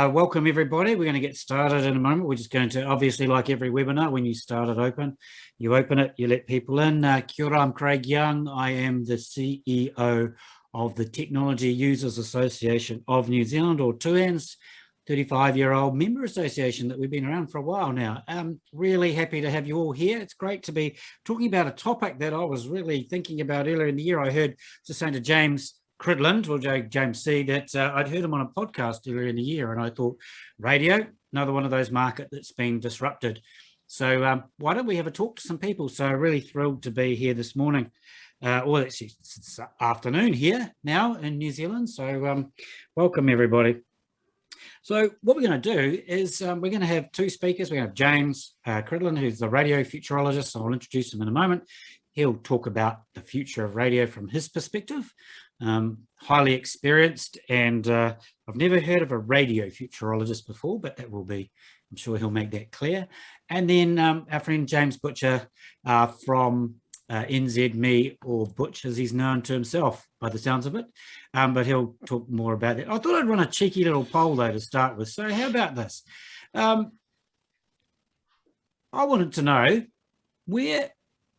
Welcome everybody. We're going to get started in a moment. We're just going to, obviously like every webinar, when you start it open, you open it, you let people in. Kia ora, I'm Craig Young. I am the CEO of the Technology Users Association of New Zealand, or TUANZ, 35-year-old member association that we've been around for a while now. I'm really happy to have you all here. It's great to be talking about a topic that I was really thinking about earlier in the year. I heard, just saying to James Cridland, or James C, that I'd heard him on a podcast earlier in the year, and I thought, radio, another one of those markets that's been disrupted. So why don't we have a talk to some people? So really thrilled to be here this morning. Or it's afternoon here now in New Zealand. So welcome everybody. So what we're going to do is we're going to have two speakers. We're going to have James Cridland, who's the radio futurologist. So I'll introduce him in a moment. He'll talk about the future of radio from his perspective. Highly experienced, and I've never heard of a radio futurologist before, but that will be, I'm sure he'll make that clear. And then our friend James Butcher from NZME, or Butch as he's known to himself by the sounds of it, but he'll talk more about that. I thought I'd run a cheeky little poll though to start with. So how about this? I wanted to know where,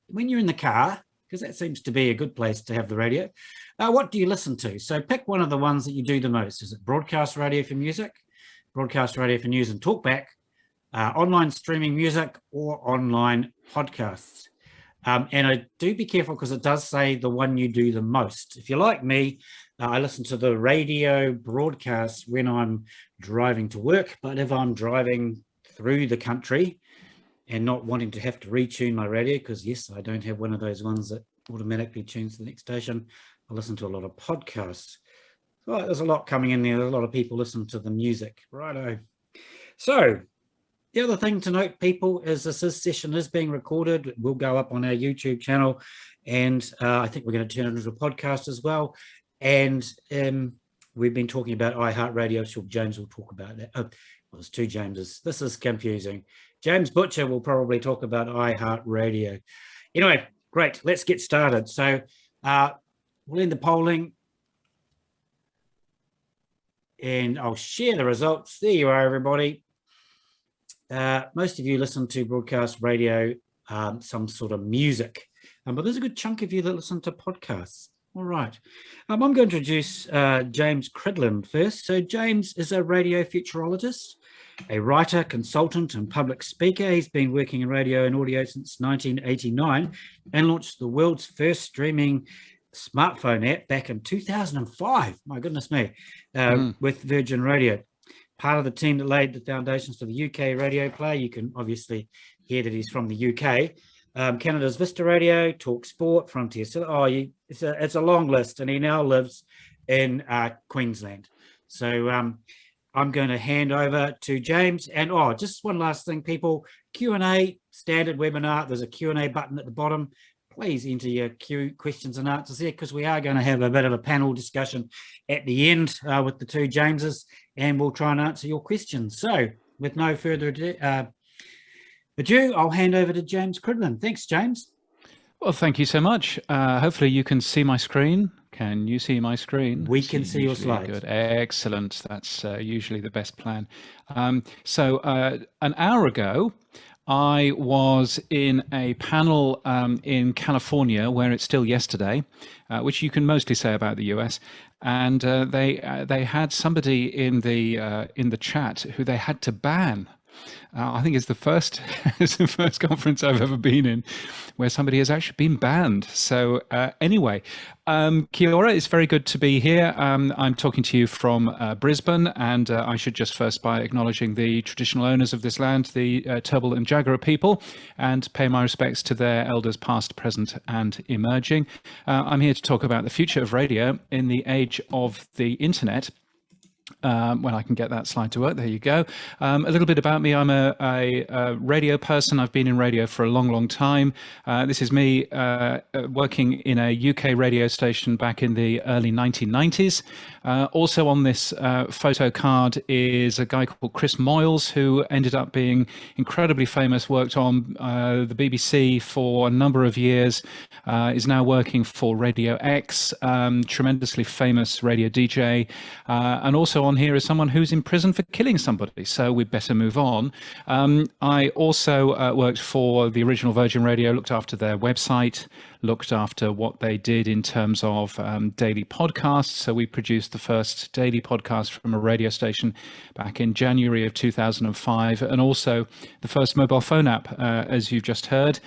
when you're in the car, because that seems to be a good place to have the radio, what do you listen to? So pick one of the ones that you do the most. Is it broadcast radio for music, broadcast radio for news and talkback, online streaming music, or online podcasts? And I do be careful because it does say the one you do the most. If you're like me, I listen to the radio broadcasts when I'm driving to work, but if I'm driving through the country and not wanting to have to retune my radio, because yes, I don't have one of those ones that automatically tunes to the next station, I listen to a lot of podcasts. So there's a lot coming in there. There's a lot of people listen to the music. Righto. So the other thing to note, people, is this session is being recorded. It will go up on our YouTube channel, and I think we're going to turn it into a podcast as well. And we've been talking about iHeartRadio, so James will talk about that. Oh, well, there's two Jameses. This is confusing. James Butcher will probably talk about iHeartRadio. Anyway, great. Let's get started. So we'll end the polling, and I'll share the results. There you are, everybody. Most of you listen to broadcast radio, some sort of music, but there's a good chunk of you that listen to podcasts. All right. I'm going to introduce James Cridland first. So James is a radio futurologist, a writer, consultant, and public speaker. He's been working in radio and audio since 1989 and launched the world's first streaming smartphone app back in 2005. My goodness me, with Virgin Radio. Part of the team that laid the foundations for the UK radio player. You can obviously hear that he's from the UK. Canada's Vista Radio, Talk Sport, Frontier. It's a long list, and he now lives in Queensland. So I'm going to hand over to James. And just one last thing, people, Q&A, standard webinar. There's a Q&A button at the bottom. Please enter your questions and answers there, because we are going to have a bit of a panel discussion at the end with the two Jameses, and we'll try and answer your questions. So with no further ado, I'll hand over to James Cridland. Thanks, James. Well, thank you so much. Hopefully you can see my screen. Can you see my screen? We can see your slides. Good, excellent. That's usually the best plan. So an hour ago, I was in a panel in California, where it's still yesterday, which you can mostly say about the US, and they had somebody in the chat who they had to ban. I think it's the first conference I've ever been in where somebody has actually been banned. So anyway, kia ora, it's very good to be here. I'm talking to you from Brisbane, and I should just first by acknowledging the traditional owners of this land, the Turrbal and Jagera people, and pay my respects to their elders past, present and emerging. I'm here to talk about the future of radio in the age of the internet. When I can get that slide to work, there you go. A little bit about me. I'm a radio person. I've been in radio for a long, long time. This is me working in a UK radio station back in the early 1990s. Also on this photo card is a guy called Chris Moyles, who ended up being incredibly famous, worked on the BBC for a number of years, is now working for Radio X, tremendously famous radio DJ, and also also on here as someone who's in prison for killing somebody, so we'd better move on. I also worked for the original Virgin Radio, looked after their website, looked after what they did in terms of daily podcasts. So we produced the first daily podcast from a radio station back in January of 2005, and also the first mobile phone app, as you've just heard.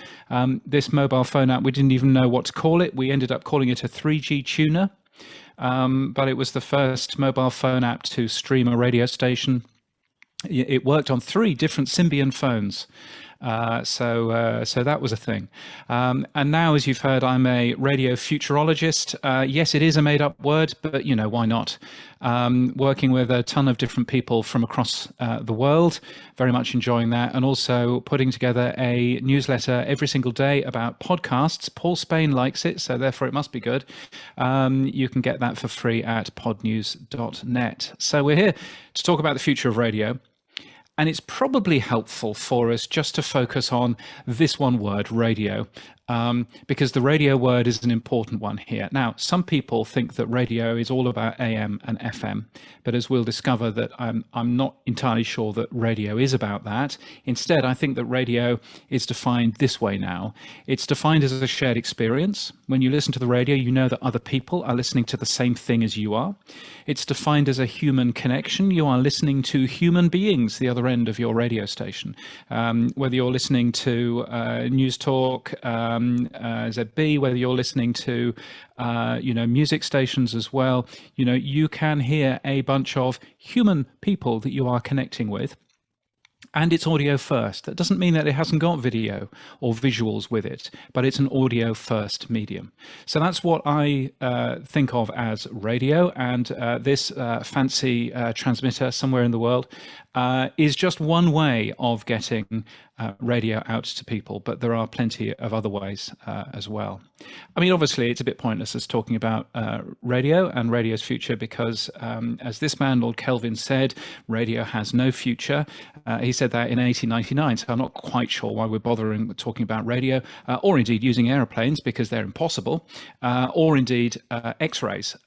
This mobile phone app, we didn't even know what to call it. We ended up calling it a 3G tuner, but it was the first mobile phone app to stream a radio station. It worked on 3 different Symbian phones. So that was a thing. And now, as you've heard, I'm a radio futurologist. Yes, it is a made-up word, but, you know, why not? Working with a ton of different people from across the world, very much enjoying that, and also putting together a newsletter every single day about podcasts. Paul Spain likes it, so therefore it must be good. You can get that for free at podnews.net. So we're here to talk about the future of radio. And it's probably helpful for us just to focus on this one word, radio, because the radio word is an important one here. Now, some people think that radio is all about AM and FM, but as we'll discover, that I'm not entirely sure that radio is about that. Instead, I think that radio is defined this way now. It's defined as a shared experience. When you listen to the radio, you know that other people are listening to the same thing as you are. It's defined as a human connection. You are listening to human beings, the other end of your radio station. Whether you're listening to News Talk, ZB, whether you're listening to music stations as well, you can hear a bunch of human people that you are connecting with. And it's audio first. That doesn't mean that it hasn't got video or visuals with it, but it's an audio first medium. So that's what I think of as radio. And this fancy transmitter somewhere in the world is just one way of getting radio out to people, but there are plenty of other ways as well. I mean, obviously, it's a bit pointless us talking about radio and radio's future because, as this man, Lord Kelvin, said, radio has no future. He said that in 1899, so I'm not quite sure why we're bothering talking about radio, or indeed using aeroplanes because they're impossible, or indeed X-rays,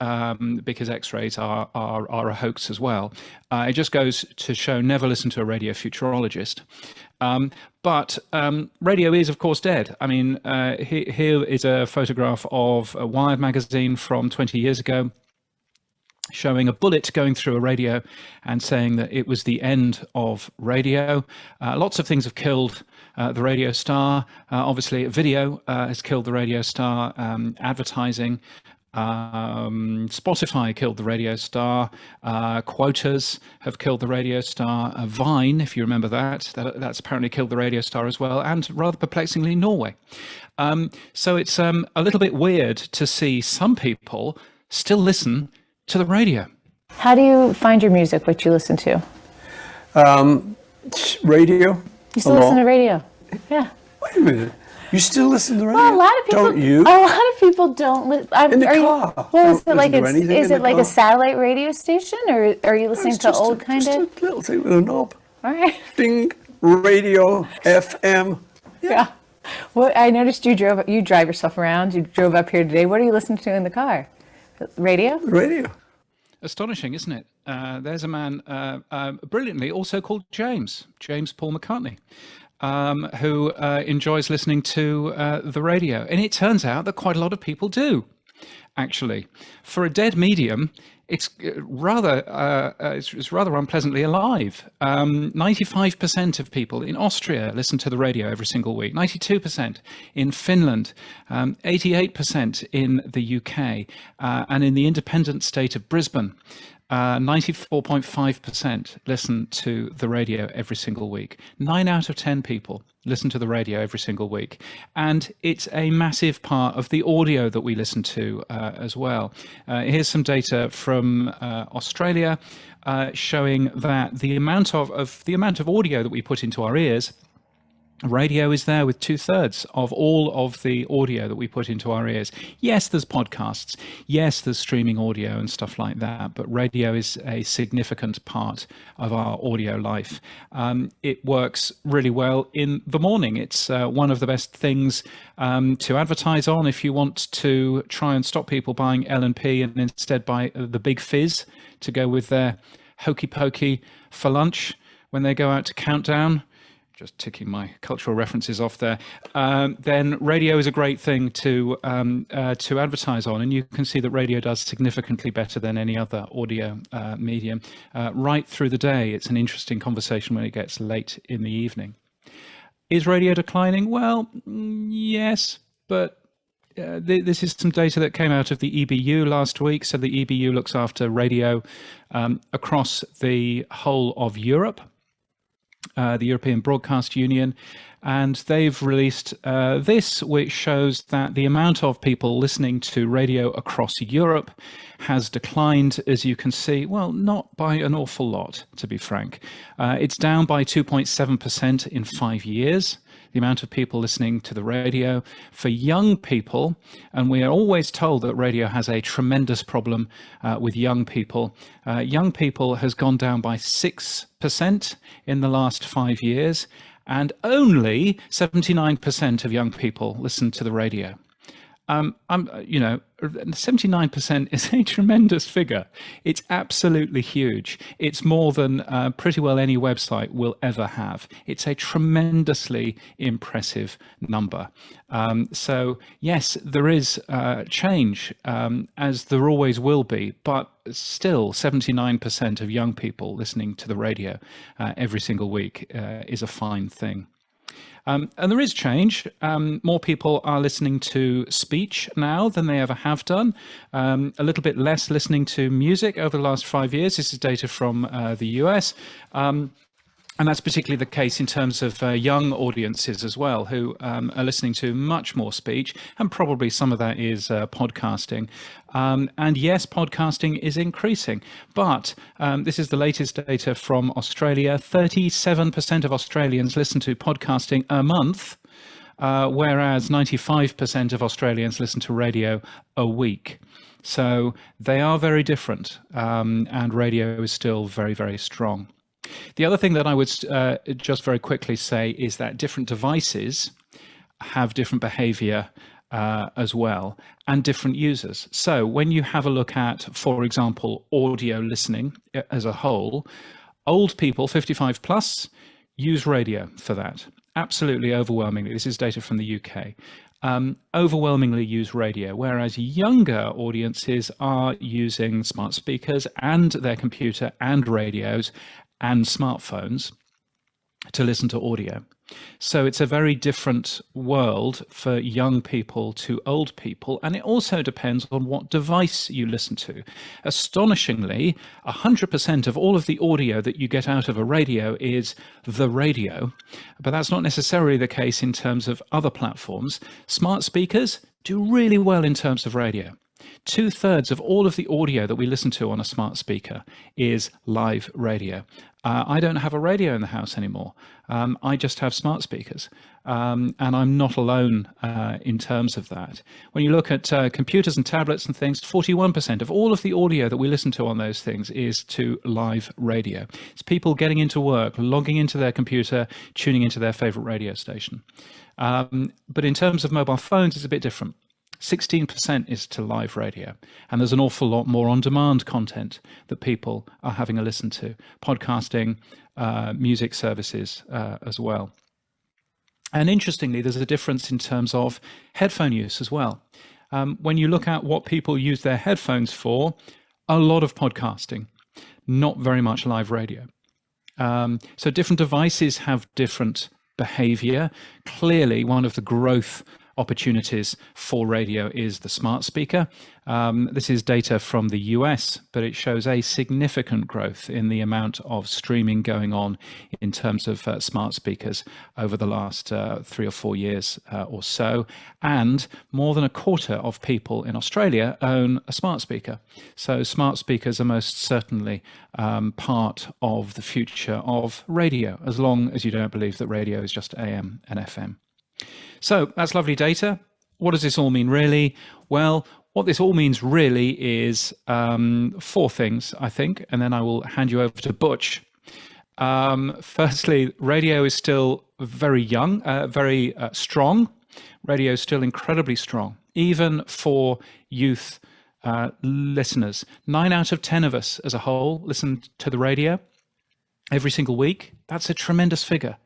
because X-rays are a hoax as well. It just goes to show, never listen to a radio futurologist. But radio is, of course, dead. I mean, here is a photograph of a Wired magazine from 20 years ago, showing a bullet going through a radio and saying that it was the end of radio. Lots of things have killed the radio star. Obviously, video has killed the radio star. Advertising. Spotify killed the radio star. Quotas have killed the radio star. Vine, if you remember that's apparently killed the radio star as well, and rather perplexingly, Norway. So it's a little bit weird to see some people still listen to the radio. How do you find your music, what you listen to? Radio. You still listen to radio? Yeah. Wait a minute. You still listen to radio? Well, a lot of people don't. You? A lot of people don't listen. In the car. Well, is it like a satellite radio station, or are you listening to old kind of? Just a little thing with a knob. All right. Ding. Radio. FM. Yeah. Well, I noticed you drive yourself around. You drove up here today. What are you listening to in the car? Radio? Radio. Astonishing, isn't it? There's a man brilliantly also called James Paul McCartney, who enjoys listening to the radio. And it turns out that quite a lot of people do, actually. For a dead medium, it's rather unpleasantly alive. 95% of people in Austria listen to the radio every single week. 92% in Finland, 88% in the UK, and in the independent state of Brisbane, 94.5% listen to the radio every single week. 9 out of 10 people listen to the radio every single week. And it's a massive part of the audio that we listen to as well. Here's some data from Australia showing that the amount of audio that we put into our ears Radio is there with 2/3 of all of the audio that we put into our ears. Yes, there's podcasts. Yes, there's streaming audio and stuff like that. But radio is a significant part of our audio life. It works really well in the morning. It's one of the best things to advertise on if you want to try and stop people buying L&P and instead buy the Big Fizz to go with their hokey pokey for lunch when they go out to Countdown. Just ticking my cultural references off there, then radio is a great thing to advertise on, and you can see that radio does significantly better than any other audio medium right through the day. It's an interesting conversation when it gets late in the evening. Is radio declining? Well, yes, but this is some data that came out of the EBU last week. So the EBU looks after radio across the whole of Europe. The European Broadcast Union, and they've released this, which shows that the amount of people listening to radio across Europe has declined, as you can see. Well, not by an awful lot, to be frank. It's down by 2.7% in 5 years, the amount of people listening to the radio. For young people, and we are always told that radio has a tremendous problem with young people. Young people has gone down by 6% in the last 5 years, and only 79% of young people listen to the radio. 79% is a tremendous figure. It's absolutely huge. It's more than pretty well any website will ever have. It's a tremendously impressive number. So yes, there is change, as there always will be, but still 79% of young people listening to the radio every single week is a fine thing. And there is change. More people are listening to speech now than they ever have done. A little bit less listening to music over the last 5 years. This is data from the US. And that's particularly the case in terms of young audiences as well, who are listening to much more speech, and probably some of that is podcasting. And yes, podcasting is increasing, but this is the latest data from Australia. 37% of Australians listen to podcasting a month, whereas 95% of Australians listen to radio a week. So they are very different, and radio is still very, very strong. The other thing that I would just very quickly say is that different devices have different behavior as well, and different users. So when you have a look at, for example, audio listening as a whole, old people, 55 plus, use radio for that. Absolutely overwhelmingly. This is data from the UK. Overwhelmingly use radio, whereas younger audiences are using smart speakers and their computer and radios and smartphones to listen to audio. So it's a very different world for young people to old people, and it also depends on what device you listen to. Astonishingly, 100% of all of the audio that you get out of a radio is the radio, but that's not necessarily the case in terms of other platforms. Smart speakers do really well in terms of radio. 2/3 of all of the audio that we listen to on a smart speaker is live radio. I don't have a radio in the house anymore. I just have smart speakers, and I'm not alone in terms of that. When you look at computers and tablets and things, 41% of all of the audio that we listen to on those things is to live radio. It's people getting into work, logging into their computer, tuning into their favorite radio station. But in terms of mobile phones, it's a bit different. 16% is to live radio, and there's an awful lot more on-demand content that people are having a listen to, podcasting, music services as well. And interestingly, there's a difference in terms of headphone use as well. When you look at what people use their headphones for, a lot of podcasting, not very much live radio. So different devices have different behavior. Clearly, one of the growth opportunities for radio is the smart speaker. This is data from the US, but it shows a significant growth in the amount of streaming going on in terms of smart speakers over the last 3 or 4 years or so. And more than a quarter of people in Australia own a smart speaker. So smart speakers are most certainly part of the future of radio, as long as you don't believe that radio is just AM and FM. So that's lovely data. What does this all mean really? Well, what this all means really is 4 things, I think, and then I will hand you over to Butch. Firstly, radio is still very young, very strong. Radio is still incredibly strong, even for youth listeners. 9 out of 10 of us as a whole listen to the radio every single week. That's a tremendous figure.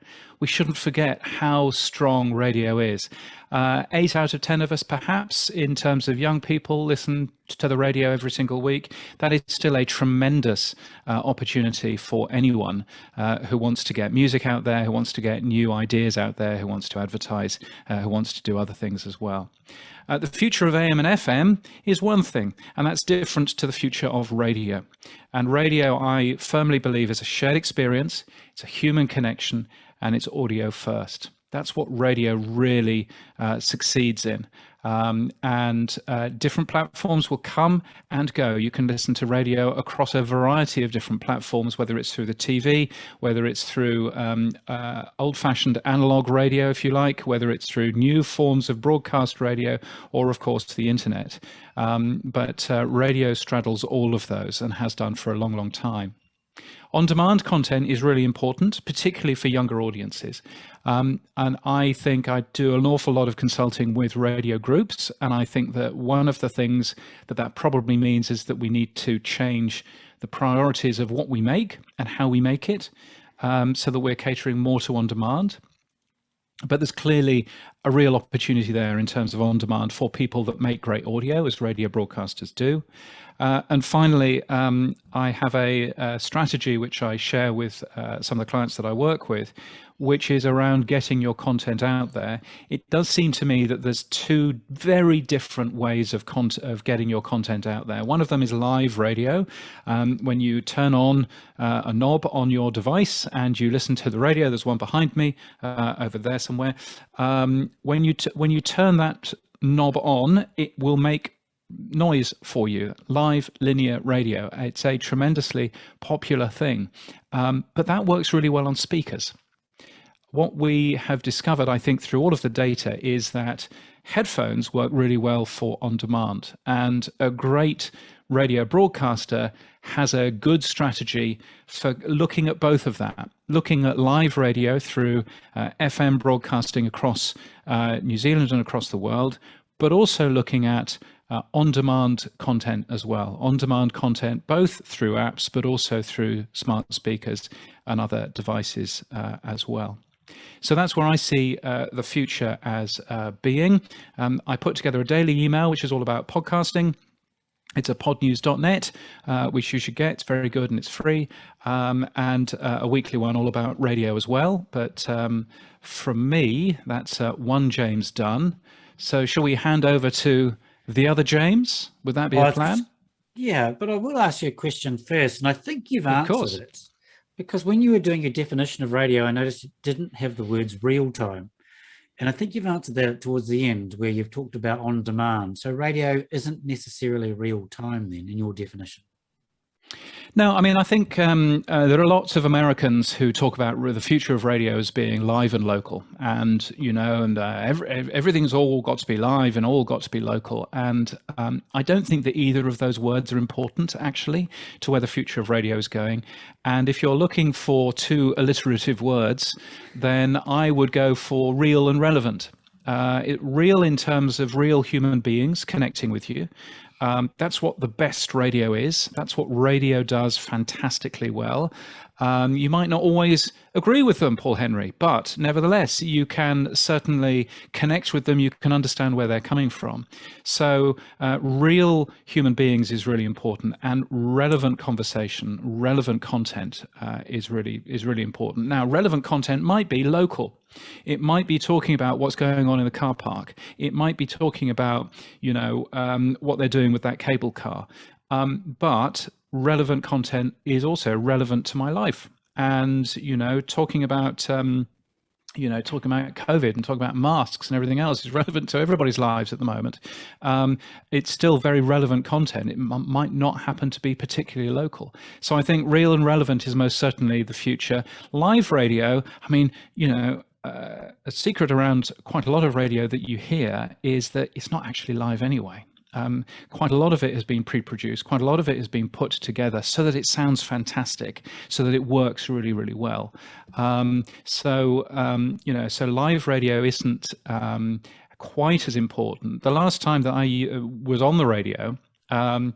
We shouldn't forget how strong radio is. 8 out of 10 of us, perhaps, in terms of young people, listen to the radio every single week. That is still a tremendous opportunity for anyone who wants to get music out there, who wants to get new ideas out there, who wants to advertise, who wants to do other things as well. The future of AM and FM is one thing, and that's different to the future of radio. And radio, I firmly believe, is a shared experience, it's a human connection, and it's audio first. That's what radio really succeeds in. And different platforms will come and go. You can listen to radio across a variety of different platforms, whether it's through the TV, whether it's through old-fashioned analog radio, if you like, whether it's through new forms of broadcast radio, or of course the internet. But radio straddles all of those and has done for a long, long time. On-demand content is really important, particularly for younger audiences. And I think I do an awful lot of consulting with radio groups. And I think that one of the things that probably means is that we need to change the priorities of what we make and how we make it, so that we're catering more to on-demand. But there's clearly a real opportunity there in terms of on-demand for people that make great audio, as radio broadcasters do. And finally, I have a strategy which I share with some of the clients that I work with, which is around getting your content out there. It does seem to me that there's 2 very different ways of getting your content out there. One of them is live radio. When you turn on a knob on your device and you listen to the radio, there's one behind me over there somewhere. When you turn that knob on, it will make noise for you. Live linear radio. It's a tremendously popular thing, but that works really well on speakers. What we have discovered, I think, through all of the data is that headphones work really well for on-demand, and a great radio broadcaster has a good strategy for looking at both of that, looking at live radio through FM broadcasting across New Zealand and across the world, but also looking at on-demand content as well. On-demand content, both through apps, but also through smart speakers and other devices as well. So that's where I see the future as being. I put together a daily email, which is all about podcasting. It's a podnews.net, which you should get. It's very good and it's free. And a weekly one all about radio as well. But from me, that's one James done. So shall we hand over to the other James? Would that be a plan? Yeah, but I will ask you a question first, and I think you've answered it. Because when you were doing your definition of radio, I noticed you didn't have the words real time. And I think you've answered that towards the end, where you've talked about on demand. So radio isn't necessarily real time then in your definition. No, I mean, I think there are lots of Americans who talk about the future of radio as being live and local, and everything's all got to be live and all got to be local. And I don't think that either of those words are important, actually, to where the future of radio is going. And if you're looking for 2 alliterative words, then I would go for real and relevant. Real in terms of real human beings connecting with you. That's what the best radio is. That's what radio does fantastically well. You might not always agree with them, Paul Henry, but nevertheless, you can certainly connect with them. You can understand where they're coming from. So real human beings is really important, and relevant conversation, relevant content is really important. Now, relevant content might be local. It might be talking about what's going on in the car park. It might be talking about, what they're doing with that cable car. But relevant content is also relevant to my life. And, talking about, talking about COVID and talking about masks and everything else is relevant to everybody's lives at the moment. It's still very relevant content. It might not happen to be particularly local. So I think real and relevant is most certainly the future. Live radio, a secret around quite a lot of radio that you hear is that it's not actually live anyway. Quite a lot of it has been pre-produced. Quite a lot of it has been put together so that it sounds fantastic, so that it works really, really well. So live radio isn't quite as important. The last time that I was on the radio, one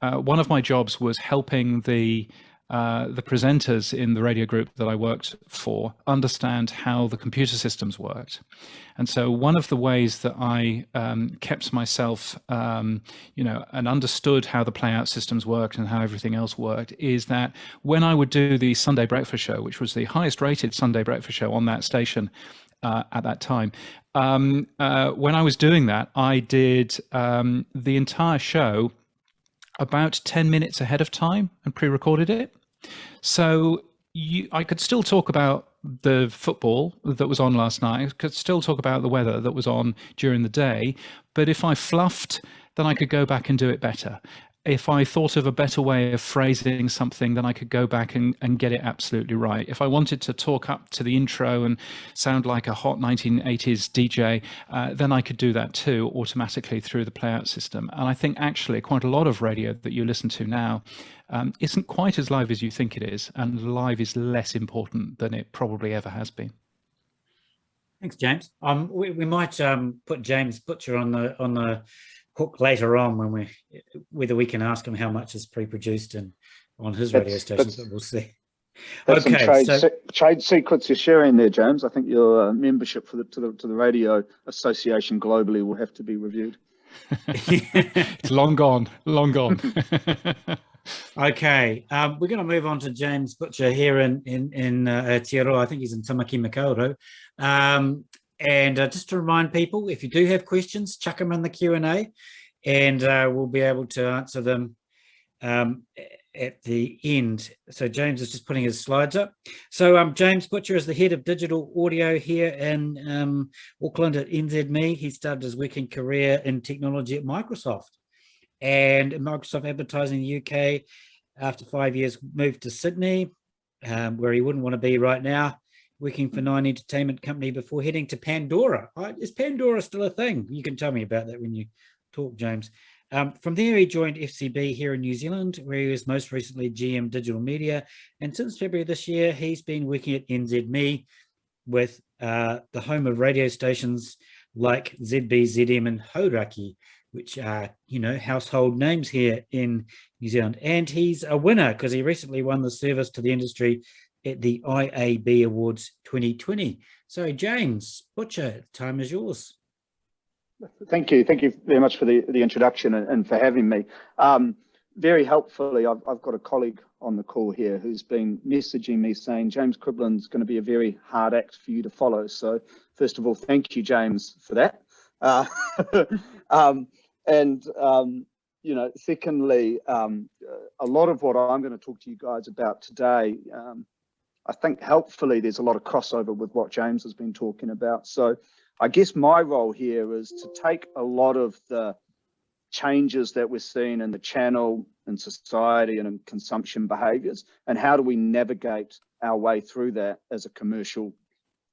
of my jobs was helping the presenters in the radio group that I worked for understand how the computer systems worked. And so one of the ways that I kept myself, and understood how the playout systems worked and how everything else worked is that when I would do the Sunday breakfast show, which was the highest rated Sunday breakfast show on that station at that time, when I was doing that, I did the entire show about 10 minutes ahead of time and pre-recorded it. So I could still talk about the football that was on last night. I could still talk about the weather that was on during the day. But if I fluffed, then I could go back and do it better. If I thought of a better way of phrasing something, then I could go back and get it absolutely right. If I wanted to talk up to the intro and sound like a hot 1980s DJ, then I could do that too automatically through the playout system. And I think actually quite a lot of radio that you listen to now isn't quite as live as you think it is, and live is less important than it probably ever has been. Thanks, James. We might put James Butcher on the hook later on when whether we can ask him how much is pre-produced and on his radio stations, but we'll see. That's okay, some trade secrets you're sharing there, James. I think your membership to the Radio Association globally will have to be reviewed. It's long gone. Okay, we're going to move on to James Butcher here in Aotearoa. I think he's in Tamaki Makaurau. And just to remind people, if you do have questions, chuck them in the Q&A, and we'll be able to answer them at the end. So James is just putting his slides up. So James Butcher is the head of digital audio here in Auckland at NZME. He started his working career in technology at Microsoft, and Microsoft Advertising in the UK. After 5 years, moved to Sydney, where he wouldn't want to be right now, working for Nine Entertainment Company before heading to Pandora. Is Pandora still a thing? You can tell me about that when you talk, James. From there, he joined FCB here in New Zealand, where he was most recently GM Digital Media. And since February this year, he's been working at NZME with the home of radio stations like ZB, ZM, and Hauraki, which are, household names here in New Zealand. And he's a winner because he recently won the Service to the Industry at the IAB Awards 2020. So James Butcher, time is yours. Thank you very much for the introduction and for having me. Very helpfully, I've got a colleague on the call here who's been messaging me saying James Criblin's going to be a very hard act for you to follow. So first of all, thank you, James, for that. Secondly, a lot of what I'm going to talk to you guys about today, I think helpfully there's a lot of crossover with what James has been talking about. So I guess my role here is to take a lot of the changes that we're seeing in the channel and society and in consumption behaviors, and how do we navigate our way through that as a commercial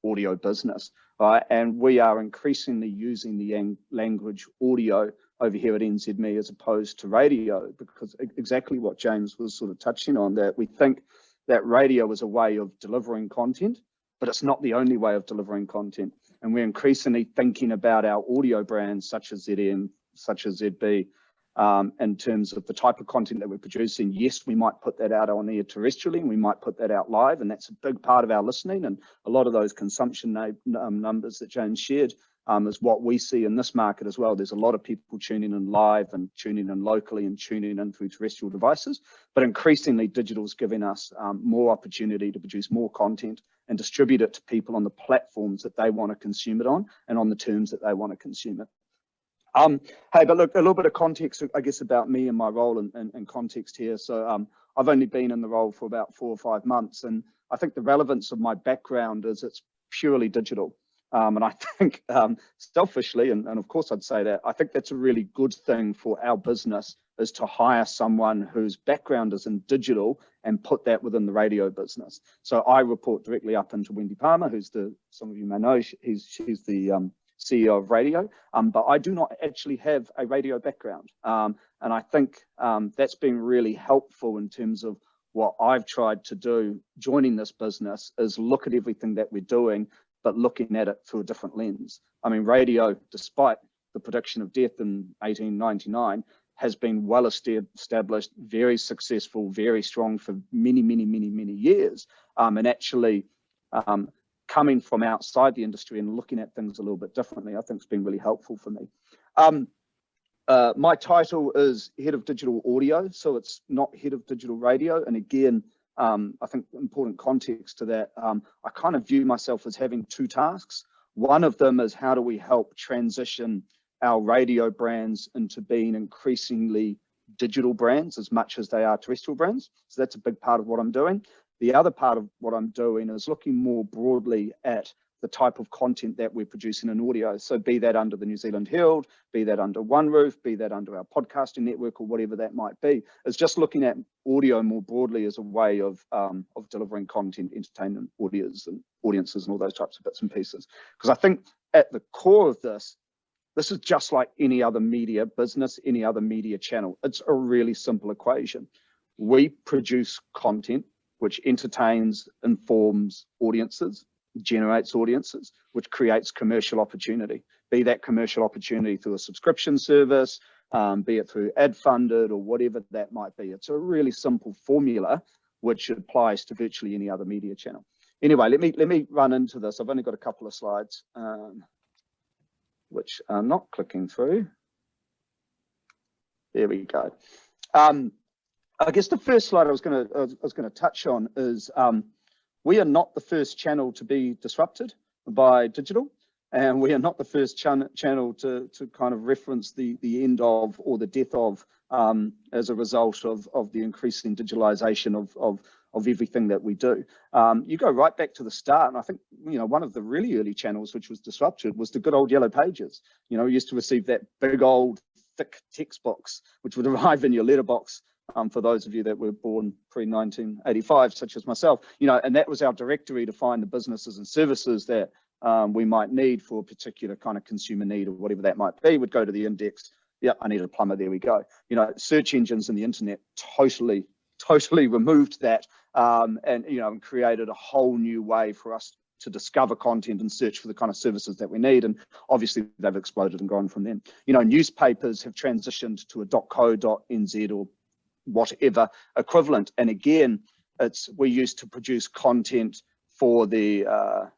audio business, right? And we are increasingly using the language audio over here at NZME as opposed to radio, because exactly what James was sort of touching on, that we think that radio is a way of delivering content, but it's not the only way of delivering content. And we're increasingly thinking about our audio brands such as ZM, such as ZB, in terms of the type of content that we're producing. Yes, we might put that out on air terrestrially, and we might put that out live, and that's a big part of our listening. And a lot of those consumption numbers that James shared is what we see in this market as well. There's a lot of people tuning in live and tuning in locally and tuning in through terrestrial devices, but increasingly digital's giving us more opportunity to produce more content and distribute it to people on the platforms that they want to consume it on and on the terms that they want to consume it. Hey, but look, a little bit of context, I guess, about me and my role and context here. So I've only been in the role for about 4 or 5 months, and I think the relevance of my background is it's purely digital. And I think selfishly, and of course I'd say that, I think that's a really good thing for our business, is to hire someone whose background is in digital and put that within the radio business. So I report directly up into Wendy Palmer, who's some of you may know, she's the CEO of radio, but I do not actually have a radio background. And I think that's been really helpful in terms of what I've tried to do joining this business, is look at everything that we're doing, but looking at it through a different lens. I mean, radio, despite the prediction of death in 1899, has been well established, very successful, very strong for many, many, many, many years. And actually, coming from outside the industry and looking at things a little bit differently, I think it's been really helpful for me. My title is Head of Digital Audio, so it's not Head of Digital Radio. And again, I think important context to that, I kind of view myself as having 2 tasks. One of them is, how do we help transition our radio brands into being increasingly digital brands as much as they are terrestrial brands? So that's a big part of what I'm doing. The other part of what I'm doing is looking more broadly at the type of content that we're producing in audio. So be that under the New Zealand Herald, be that under One Roof, be that under our podcasting network, or whatever that might be. It's just looking at audio more broadly as a way of delivering content, entertainment, audiences and all those types of bits and pieces. Because I think at the core of this is just like any other media business, any other media channel. It's a really simple equation. We produce content which entertains, informs audiences, generates audiences, which creates commercial opportunity, be that commercial opportunity through a subscription service, be it through ad funded or whatever that might be. It's a really simple formula which applies to virtually any other media channel. Anyway, let me run into this. I've only got a couple of slides which I'm not clicking through. There we go. I guess the first slide I was going to touch on is we are not the first channel to be disrupted by digital, and we are not the first channel to kind of reference the end of or the death of as a result of the increasing digitalization of everything that we do. You go right back to the start, and I think, you know, one of the really early channels which was disrupted was the good old yellow pages. You know, we used to receive that big old thick text box which would arrive in your letterbox. For those of you that were born pre-1985, such as myself, you know, and that was our directory to find the businesses and services that we might need for a particular kind of consumer need or whatever that might be. Would go to the index. Yeah, I need a plumber. There we go. You know, search engines and the internet totally removed that, and you know, and created a whole new way for us to discover content and search for the kind of services that we need. And obviously they've exploded and gone from then. You know, newspapers have transitioned to a .co.nz or whatever equivalent, and again, we used to produce content for the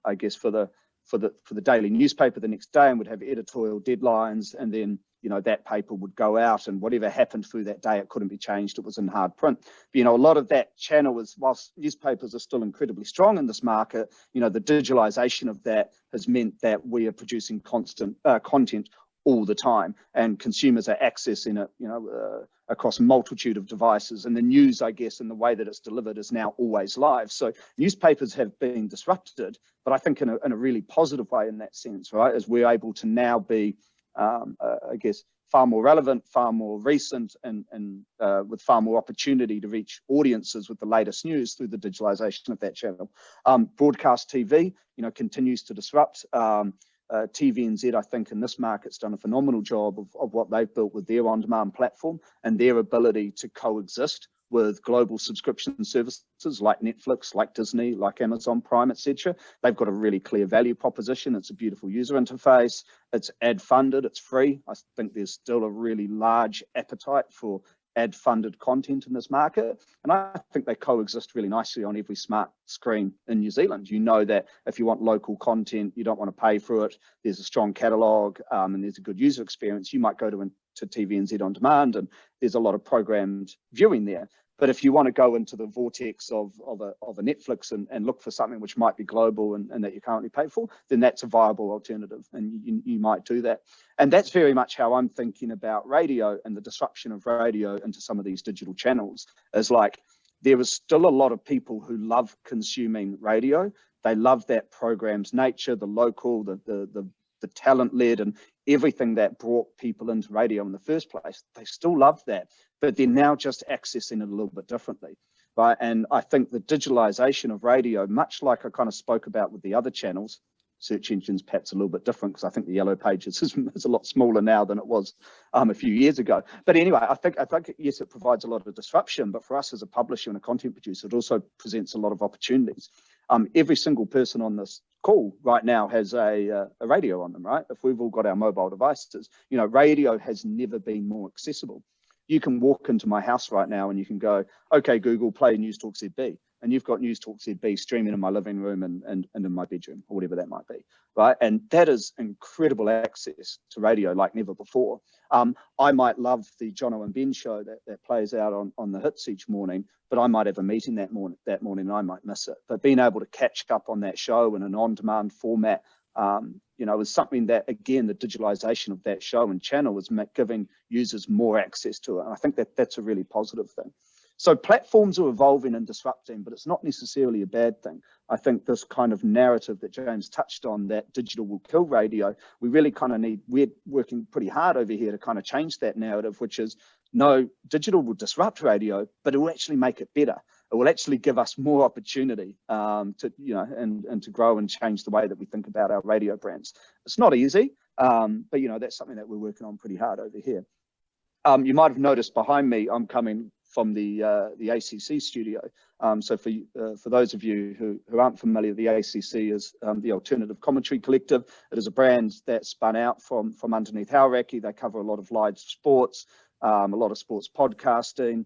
I guess for the daily newspaper the next day, and would have editorial deadlines, and then, you know, that paper would go out, and whatever happened through that day, it couldn't be changed. It was in hard print. But, you know, a lot of that channel was, whilst newspapers are still incredibly strong in this market, you know, the digitalization of that has meant that we are producing constant content all the time, and consumers are accessing it, you know, across a multitude of devices. And the news, I guess, in the way that it's delivered is now always live. So newspapers have been disrupted, but I think in a really positive way in that sense, right? As we're able to now be, I guess, far more relevant, far more recent, and with far more opportunity to reach audiences with the latest news through the digitalization of that channel. Broadcast TV, you know, continues to disrupt. TVNZ, I think, in this market's done a phenomenal job of what they've built with their on-demand platform and their ability to coexist with global subscription services like Netflix, like Disney, like Amazon Prime, etc. They've got a really clear value proposition. It's a beautiful user interface. It's ad funded. It's free. I think there's still a really large appetite for ad funded content in this market. And I think they coexist really nicely on every smart screen in New Zealand. You know that if you want local content, you don't want to pay for it. There's a strong catalogue and there's a good user experience. You might go to TVNZ On Demand and there's a lot of programmed viewing there. But if you want to go into the vortex of a Netflix and look for something which might be global and that you currently pay for, then that's a viable alternative, and you might do that. And that's very much how I'm thinking about radio and the disruption of radio into some of these digital channels. Is like, there is still a lot of people who love consuming radio. They love that program's nature, the local, the talent-led, and everything that brought people into radio in the first place. They still love that, but they're now just accessing it a little bit differently, right? And I think the digitalization of radio, much like I kind of spoke about with the other channels, search engines perhaps a little bit different, because I think the Yellow Pages is a lot smaller now than it was a few years ago. But anyway, I think yes, it provides a lot of disruption, but for us as a publisher and a content producer, it also presents a lot of opportunities. Every single person on this call right now has a radio on them, right? If we've all got our mobile devices, you know, radio has never been more accessible. You can walk into my house right now and you can go, okay, Google, play News Talk ZB. And you've got News Talk ZB streaming in my living room and in my bedroom, or whatever that might be, right? And that is incredible access to radio like never before. I might love the Jono and Ben show that plays out on the hits each morning, but I might have a meeting that morning and I might miss it. But being able to catch up on that show in an on-demand format, you know, is something that, again, the digitalization of that show and channel is giving users more access to it. And I think that's a really positive thing. So platforms are evolving and disrupting, but it's not necessarily a bad thing. I think this kind of narrative that James touched on, that digital will kill radio, we really kind of we're working pretty hard over here to kind of change that narrative, which is, no, digital will disrupt radio, but it will actually make it better. It will actually give us more opportunity to, you know, and to grow and change the way that we think about our radio brands. It's not easy, but, you know, that's something that we're working on pretty hard over here. You might have noticed behind me, I'm coming from the ACC studio. So for those of you who aren't familiar, the ACC is the Alternative Commentary Collective. It is a brand that spun out from underneath Hauraki. They cover a lot of live sports, a lot of sports podcasting,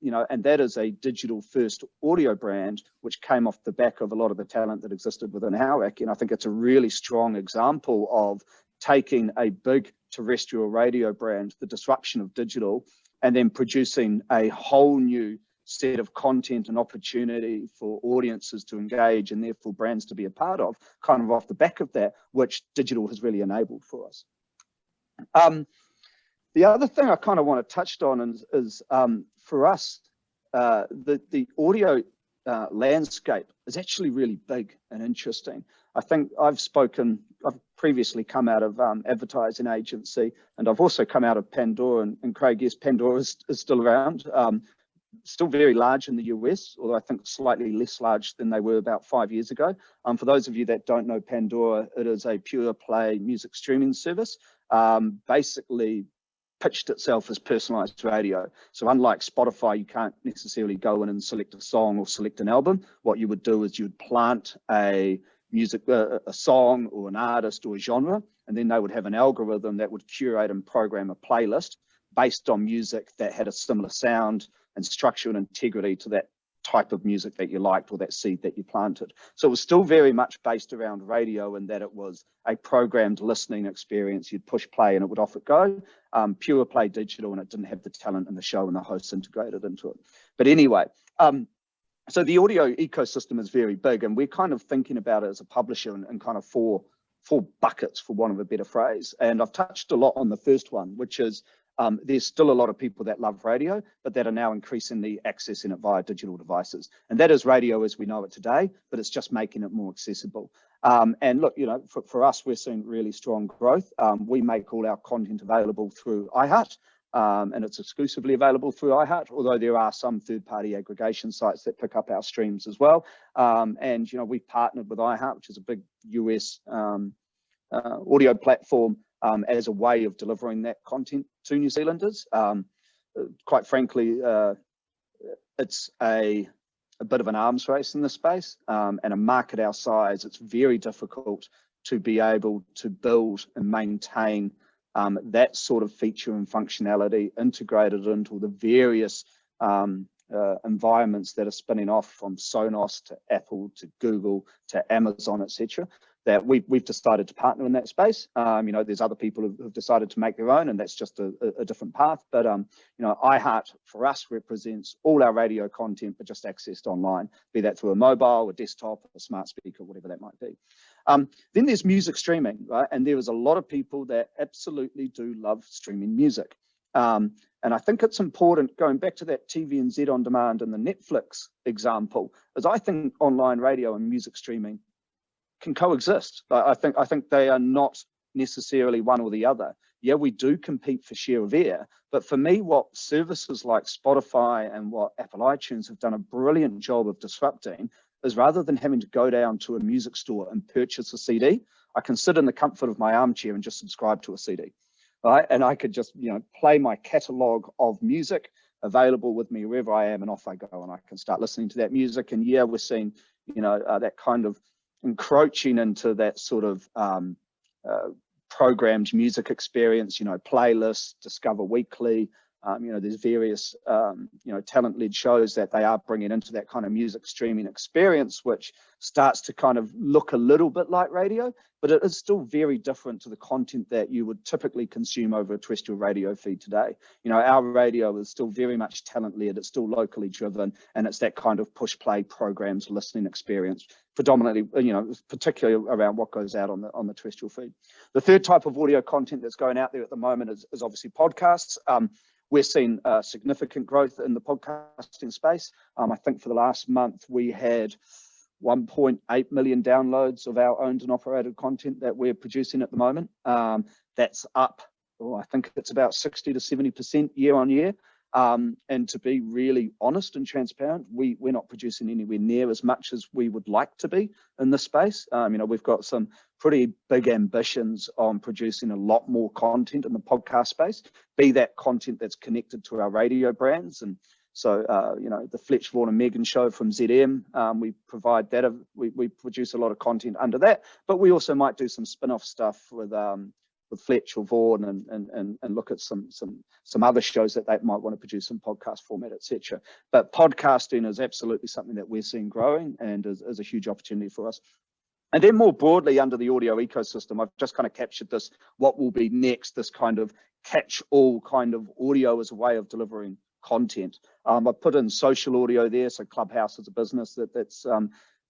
you know, and that is a digital first audio brand, which came off the back of a lot of the talent that existed within Hauraki. And I think it's a really strong example of taking a big terrestrial radio brand, the disruption of digital, and then producing a whole new set of content and opportunity for audiences to engage and therefore brands to be a part of, kind of off the back of that, which digital has really enabled for us. The other thing I kind of want to touch on is for us, the audio landscape is actually really big and interesting. I think I've previously come out of advertising agency, and I've also come out of Pandora, and Craig, yes, Pandora is still around, still very large in the US, although I think slightly less large than they were about 5 years ago. For those of you that don't know Pandora, it is a pure play music streaming service, basically pitched itself as personalized radio. So unlike Spotify, you can't necessarily go in and select a song or select an album. What you would do is you would plant a song or an artist or a genre, and then they would have an algorithm that would curate and program a playlist based on music that had a similar sound and structure and integrity to that type of music that you liked or that seed that you planted. So it was still very much based around radio, in that it was a programmed listening experience. You'd push play and it would off it go, pure play digital, and it didn't have the talent and the show and the hosts integrated into it. But anyway, so the audio ecosystem is very big, and we're kind of thinking about it as a publisher in kind of four buckets, for want of a better phrase. And I've touched a lot on the first one, which is there's still a lot of people that love radio, but that are now increasingly accessing it via digital devices. And that is radio as we know it today, but it's just making it more accessible. And look, you know, for us, we're seeing really strong growth. We make all our content available through iHeart. And it's exclusively available through iHeart, although there are some third-party aggregation sites that pick up our streams as well. And, you know, we've partnered with iHeart, which is a big US audio platform, as a way of delivering that content to New Zealanders. Quite frankly, it's a bit of an arms race in this space, and a market our size, it's very difficult to be able to build and maintain that sort of feature and functionality integrated into the various environments that are spinning off, from Sonos to Apple to Google to Amazon, etc. That we've decided to partner in that space. You know, there's other people who've decided to make their own, and that's just a different path. But you know, iHeart for us represents all our radio content, but just accessed online, be that through a mobile, a desktop, a smart speaker, whatever that might be. Then there's music streaming, right? And there is a lot of people that absolutely do love streaming music. And I think it's important, going back to that TVNZ on demand and the Netflix example, as I think online radio and music streaming can coexist. I think they are not necessarily one or the other. Yeah, we do compete for share of air, but for me, what services like Spotify and what Apple iTunes have done a brilliant job of disrupting is, rather than having to go down to a music store and purchase a CD, I can sit in the comfort of my armchair and just subscribe to a CD. Right? And I could just, you know, play my catalog of music available with me wherever I am, and off I go, and I can start listening to that music. And yeah, we're seeing, you know, that kind of encroaching into that sort of programmed music experience, you know, playlists, Discover Weekly, you know, there's various, you know, talent-led shows that they are bringing into that kind of music streaming experience, which starts to kind of look a little bit like radio, but it is still very different to the content that you would typically consume over a terrestrial radio feed today. You know, our radio is still very much talent-led, it's still locally driven, and it's that kind of push-play programs listening experience, predominantly, you know, particularly around what goes out on the terrestrial feed. The third type of audio content that's going out there at the moment is obviously podcasts. We're seeing significant growth in the podcasting space. I think for the last month, we had 1.8 million downloads of our owned and operated content that we're producing at the moment. That's up, I think it's about 60 to 70% year on year. And to be really honest and transparent, we're not producing anywhere near as much as we would like to be in this space. You know, we've got some pretty big ambitions on producing a lot more content in the podcast space, be that content that's connected to our radio brands. And so, you know, the Fletch, Vaughan and Megan show from ZM, we provide that. We produce a lot of content under that, but we also might do some spin-off stuff with Fletch or Vaughan and look at some other shows that they might want to produce in podcast format, etc. But podcasting is absolutely something that we're seeing growing and is a huge opportunity for us. And then more broadly under the audio ecosystem, I've just kind of captured this, what will be next, this kind of catch-all kind of audio as a way of delivering content. I put in social audio there, so Clubhouse is a business that's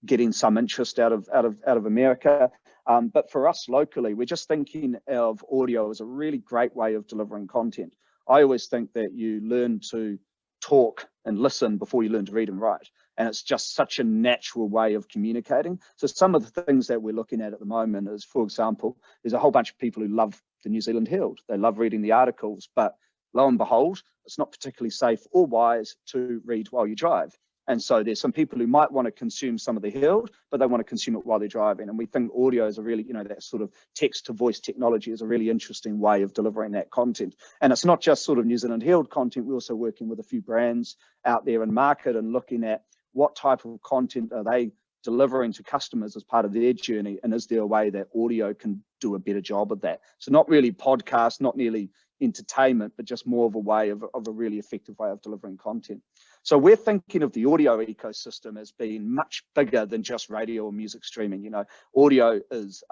getting some interest out of America. But for us locally, we're just thinking of audio as a really great way of delivering content. I always think that you learn to talk and listen before you learn to read and write. And it's just such a natural way of communicating. So some of the things that we're looking at the moment is, for example, there's a whole bunch of people who love the New Zealand Herald. They love reading the articles, but lo and behold, it's not particularly safe or wise to read while you drive. And so there's some people who might want to consume some of the Herald, but they want to consume it while they're driving. And we think audio is a really, you know, that sort of text to voice technology is a really interesting way of delivering that content. And it's not just sort of New Zealand Herald content. We're also working with a few brands out there in market and looking at what type of content are they delivering to customers as part of their journey, and is there a way that audio can do a better job of that? So not really podcast, not nearly entertainment, but just more of a way of a really effective way of delivering content. So we're thinking of the audio ecosystem as being much bigger than just radio or music streaming. You know, audio is,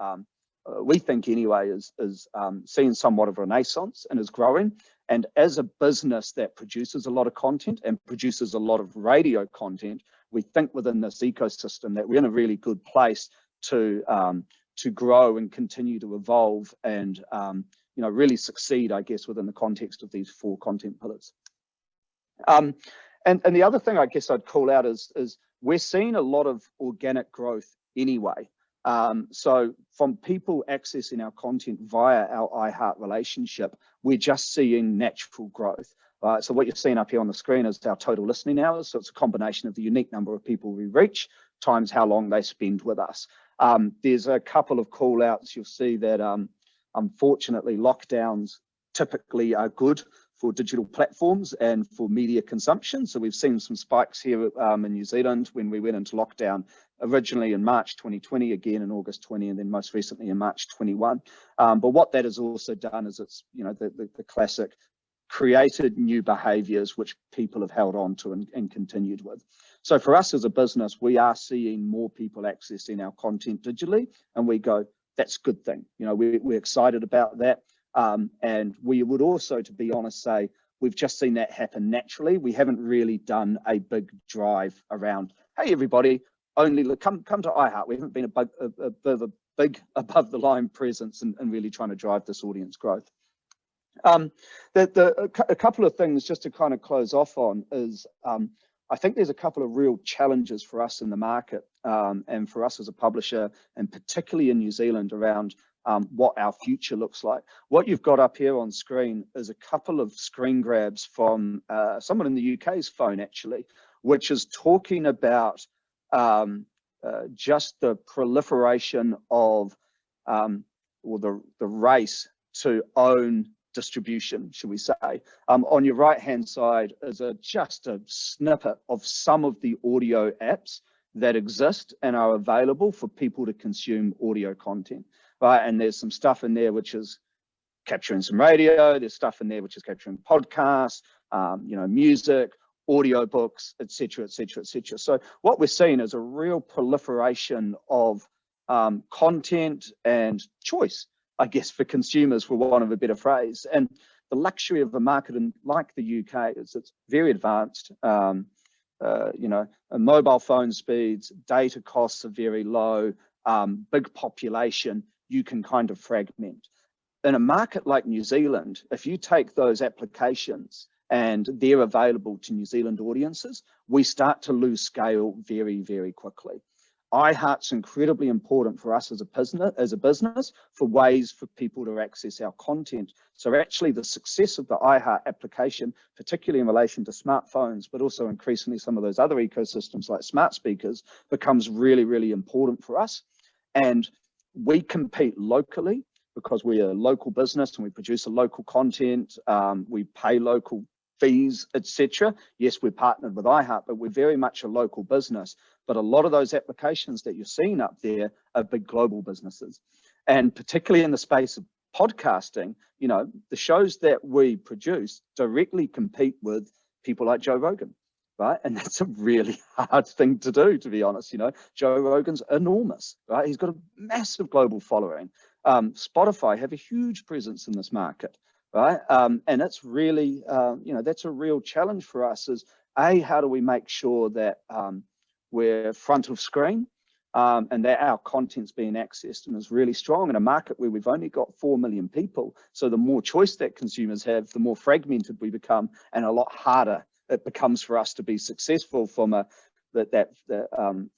we think anyway, is seeing somewhat of a renaissance and is growing. And as a business that produces a lot of content and produces a lot of radio content, we think within this ecosystem that we're in a really good place to grow and continue to evolve and you know, really succeed, I guess, within the context of these 4 content pillars. And the other thing I guess I'd call out is we're seeing a lot of organic growth anyway. So from people accessing our content via our iHeart relationship, we're just seeing natural growth. So what you're seeing up here on the screen is our total listening hours. So it's a combination of the unique number of people we reach times how long they spend with us. There's a couple of call outs. You'll see that unfortunately lockdowns typically are good for digital platforms and for media consumption. So we've seen some spikes here in New Zealand when we went into lockdown originally in March 2020, again in August 20, and then most recently in March 21. But what that has also done is it's, the classic created new behaviors which people have held on to and continued with. So for us as a business, we are seeing more people accessing our content digitally, and we go, that's a good thing. We're excited about that. And we would also, to be honest, say we've just seen that happen naturally. We haven't really done a big drive around, hey, everybody, only come to iHeart. We haven't been a big above the line presence and really trying to drive this audience growth. A couple of things just to kind of close off on is I think there's a couple of real challenges for us in the market and for us as a publisher, and particularly in New Zealand, around what our future looks like. What you've got up here on screen is a couple of screen grabs from someone in the UK's phone, actually, which is talking about just the proliferation of or the race to own distribution, should we say. On your right hand side is just a snippet of some of the audio apps that exist and are available for people to consume audio content, right? And there's some stuff in there which is capturing some radio, there's stuff in there which is capturing podcasts, music, audiobooks, etc., etc., etc. So what we're seeing is a real proliferation of content and choice, I guess, for consumers, for want of a better phrase. And the luxury of a market like the UK is it's very advanced. Mobile phone speeds, data costs are very low, big population, you can kind of fragment. In a market like New Zealand, if you take those applications and they're available to New Zealand audiences, we start to lose scale very, very quickly. iHeart's incredibly important for us as a business for ways for people to access our content. So actually the success of the iHeart application, particularly in relation to smartphones, but also increasingly some of those other ecosystems like smart speakers, becomes really, really important for us. And we compete locally because we're a local business and we produce a local content, we pay local fees, etc. Yes, we're partnered with iHeart, but we're very much a local business. But a lot of those applications that you're seeing up there are big global businesses. And particularly in the space of podcasting, the shows that we produce directly compete with people like Joe Rogan, right? And that's a really hard thing to do, to be honest. Joe Rogan's enormous, right? He's got a massive global following. Spotify have a huge presence in this market, right? And it's really, that's a real challenge for us is, how do we make sure that we're front of screen and that our content's being accessed and is really strong in a market where we've only got 4 million people. So the more choice that consumers have, the more fragmented we become, and a lot harder it becomes for us to be successful from that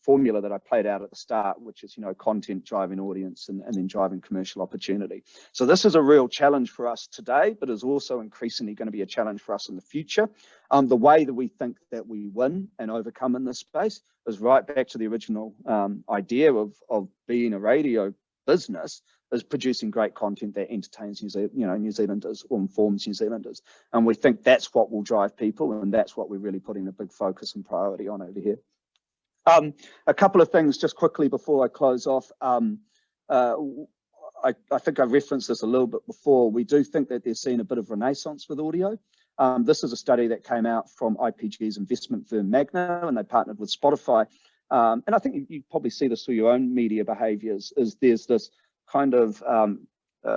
formula that I played out at the start, which is, content driving audience and then driving commercial opportunity. So this is a real challenge for us today, but is also increasingly going to be a challenge for us in the future. The way that we think that we win and overcome in this space is right back to the original idea of being a radio business, is producing great content that entertains New Zealanders or informs New Zealanders. And we think that's what will drive people, and that's what we're really putting a big focus and priority on over here. A couple of things just quickly before I close off. I think I referenced this a little bit before. We do think that they're seeing a bit of renaissance with audio. This is a study that came out from IPG's investment firm Magna, and they partnered with Spotify. And I think you probably see this through your own media behaviors, is there's this kind of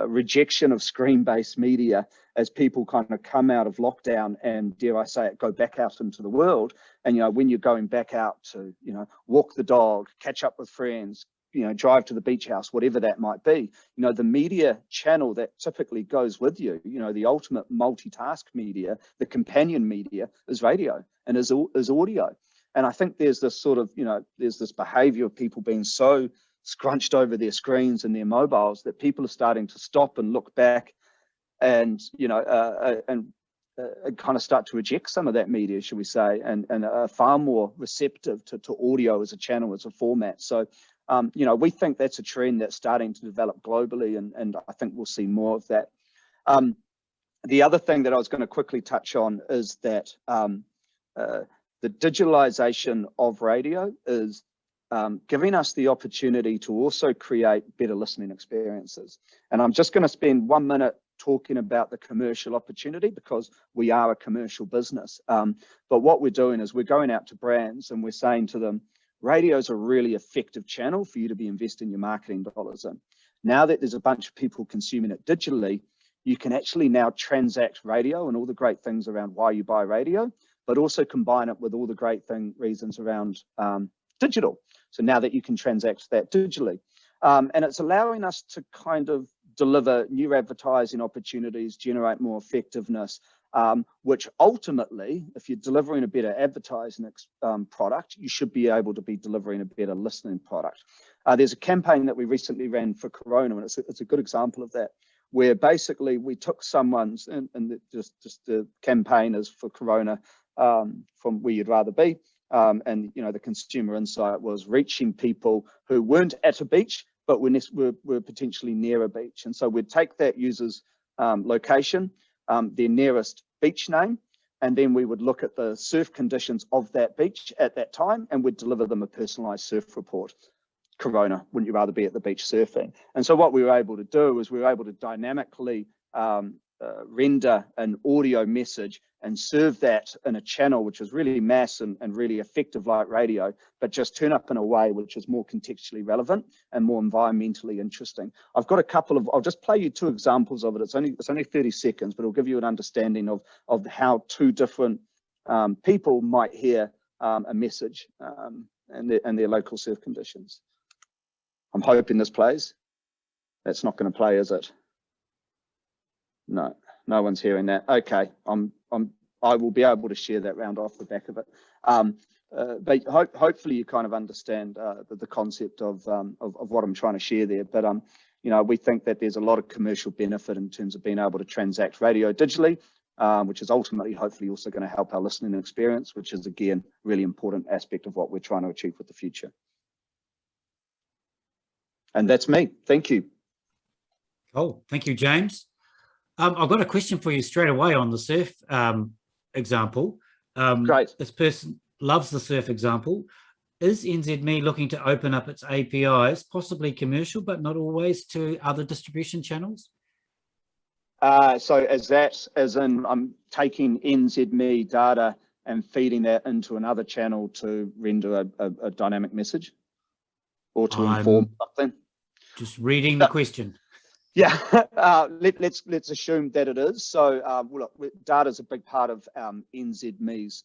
rejection of screen-based media as people kind of come out of lockdown and, dare I say it, go back out into the world. And, when you're going back out to, walk the dog, catch up with friends, drive to the beach house, whatever that might be, the media channel that typically goes with you, the ultimate multitask media, the companion media is radio and is audio. And I think there's this sort of, there's this behavior of people being so scrunched over their screens and their mobiles that people are starting to stop and look back and, kind of start to reject some of that media, should we say, and are far more receptive to audio as a channel, as a format. So, we think that's a trend that's starting to develop globally, and I think we'll see more of that. The other thing that I was going to quickly touch on is that the digitalization of radio is giving us the opportunity to also create better listening experiences. And I'm just going to spend 1 minute talking about the commercial opportunity, because we are a commercial business. But what we're doing is we're going out to brands and we're saying to them, radio is a really effective channel for you to be investing your marketing dollars in. Now that there's a bunch of people consuming it digitally, you can actually now transact radio and all the great things around why you buy radio, but also combine it with all the great reasons around digital. So now that you can transact that digitally, and it's allowing us to kind of deliver new advertising opportunities, generate more effectiveness, which ultimately, if you're delivering a better advertising product, you should be able to be delivering a better listening product. There's a campaign that we recently ran for Corona, and it's a good example of that, where basically we took someone's, and just the campaign is for Corona, from where you'd rather be. And you know, the consumer insight was reaching people who weren't at a beach, but were potentially near a beach. And so we'd take that user's location, their nearest beach name, and then we would look at the surf conditions of that beach at that time, and we'd deliver them a personalized surf report. Corona, wouldn't you rather be at the beach surfing? And so what we were able to do is we were able to dynamically render an audio message and serve that in a channel which is really mass and really effective like radio, but just turn up in a way which is more contextually relevant and more environmentally interesting. I've got a couple of, I'll just play you 2 examples of it. It's only 30 seconds, but it'll give you an understanding of how 2 different people might hear a message and their local surf conditions. I'm hoping this plays. That's not going to play, is it? No, no one's hearing that. Okay, I will be able to share that round off the back of it. But hopefully you kind of understand the concept of what I'm trying to share there. But you know, we think that there's a lot of commercial benefit in terms of being able to transact radio digitally, which is ultimately hopefully also going to help our listening experience, which is again really important aspect of what we're trying to achieve with the future. And that's me. Thank you. Oh, thank you, James. I've got a question for you straight away on the surf example. Great. This person loves the surf example. Is NZME looking to open up its APIs, possibly commercial, but not always, to other distribution channels? So as in I'm taking NZME data and feeding that into another channel to render a dynamic message or to inform something? Just reading the question. Yeah, let's assume that it is. So well, look, data is a big part of NZME's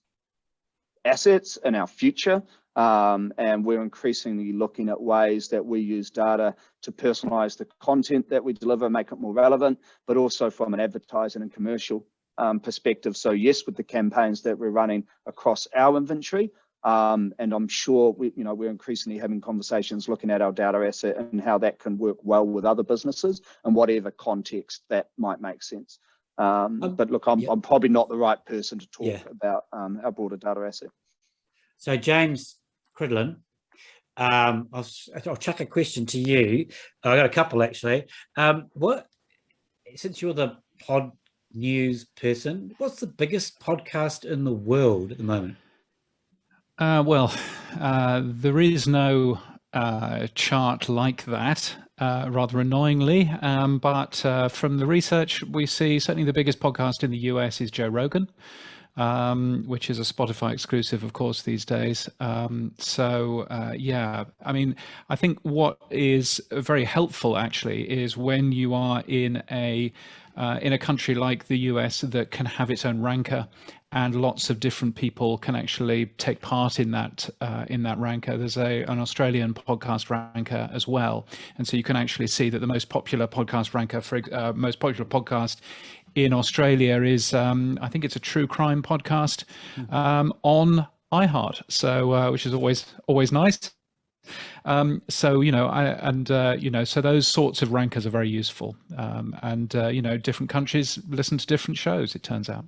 assets in our future, and we're increasingly looking at ways that we use data to personalize the content that we deliver, make it more relevant, but also from an advertising and commercial perspective. So yes, with the campaigns that we're running across our inventory, and I'm sure we're increasingly having conversations looking at our data asset and how that can work well with other businesses and whatever context that might make sense. But look, I'm probably not the right person to talk about our broader data asset. So James Cridlin, I'll chuck a question to you. I got a couple actually. Since you're the pod news person, what's the biggest podcast in the world at the moment? Well, there is no chart like that, rather annoyingly. But from the research, we see certainly the biggest podcast in the US is Joe Rogan, which is a Spotify exclusive, of course, these days. Yeah, I mean, I think what is very helpful actually is when you are in a country like the US that can have its own ranker, and lots of different people can actually take part in that ranker. There's an Australian podcast ranker as well, and so you can actually see that the most popular podcast ranker most popular podcast in Australia is I think it's a true crime podcast on iHeart. So which is always nice. So so those sorts of rankers are very useful, and different countries listen to different shows, it turns out.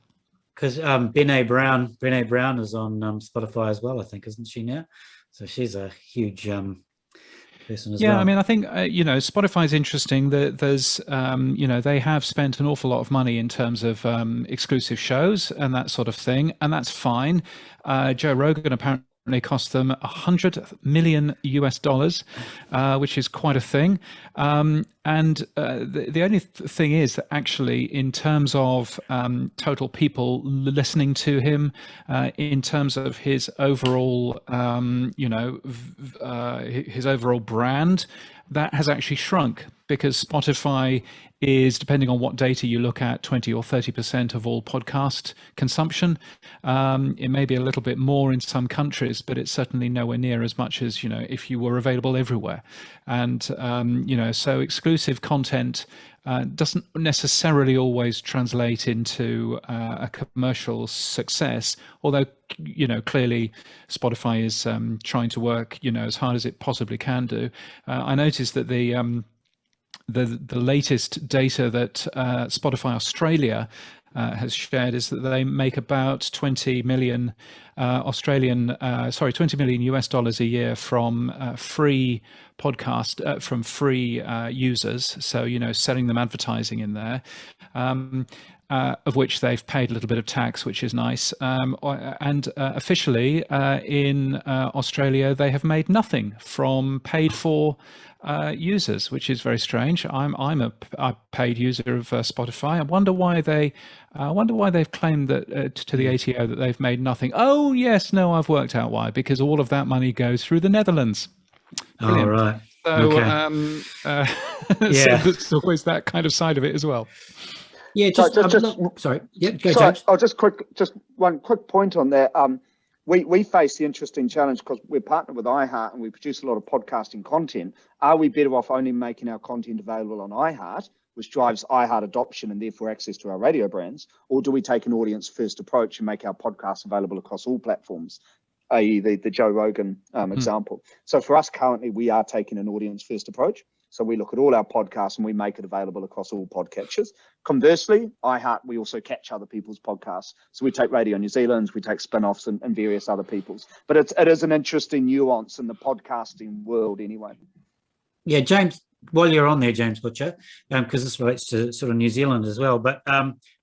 Because Brené Brown is on Spotify as well, I think, isn't she now? So she's a huge person as Yeah, well. I mean, I think Spotify is interesting. There's they have spent an awful lot of money in terms of exclusive shows and that sort of thing, and that's fine. Joe Rogan apparently cost them $100 million US, which is quite a thing. And the only thing is that actually, in terms of total people listening to him, in terms of his overall, his overall brand, that has actually shrunk, because Spotify is, depending on what data you look at, 20 or 30% of all podcast consumption. It may be a little bit more in some countries, but it's certainly nowhere near as much as, if you were available everywhere. And, so exclusive content doesn't necessarily always translate into a commercial success, although, clearly Spotify is trying to work, as hard as it possibly can do. I noticed that the latest data that Spotify Australia has shared is that they make about 20 million $20 million US a year from free podcast, from free users. So, selling them advertising in there. Of which they've paid a little bit of tax, which is nice. And officially in Australia, they have made nothing from paid for users, which is very strange. I'm a paid user of Spotify. I wonder why they've claimed that to the ATO that they've made nothing. Oh yes, no, I've worked out why. Because all of that money goes through the Netherlands. Brilliant. Oh, right. So, Okay. So there's always that kind of side of it as well. Yeah, sorry. Yeah, go, sorry, James. I'll just one quick point on that. We face the interesting challenge because we're partnered with iHeart and we produce a lot of podcasting content. Are we better off only making our content available on iHeart, which drives iHeart adoption and therefore access to our radio brands, or do we take an audience first approach and make our podcasts available across all platforms, i.e. the Joe Rogan example? So for us currently, we are taking an audience first approach. So we look at all our podcasts and we make it available across all podcatchers. Conversely, iHeart, we also catch other people's podcasts. So we take Radio New Zealand's, we take spin-offs and various other people's. But it is an interesting nuance in the podcasting world anyway. Yeah, James, while you're on there, James Butcher, because this relates to sort of New Zealand as well, but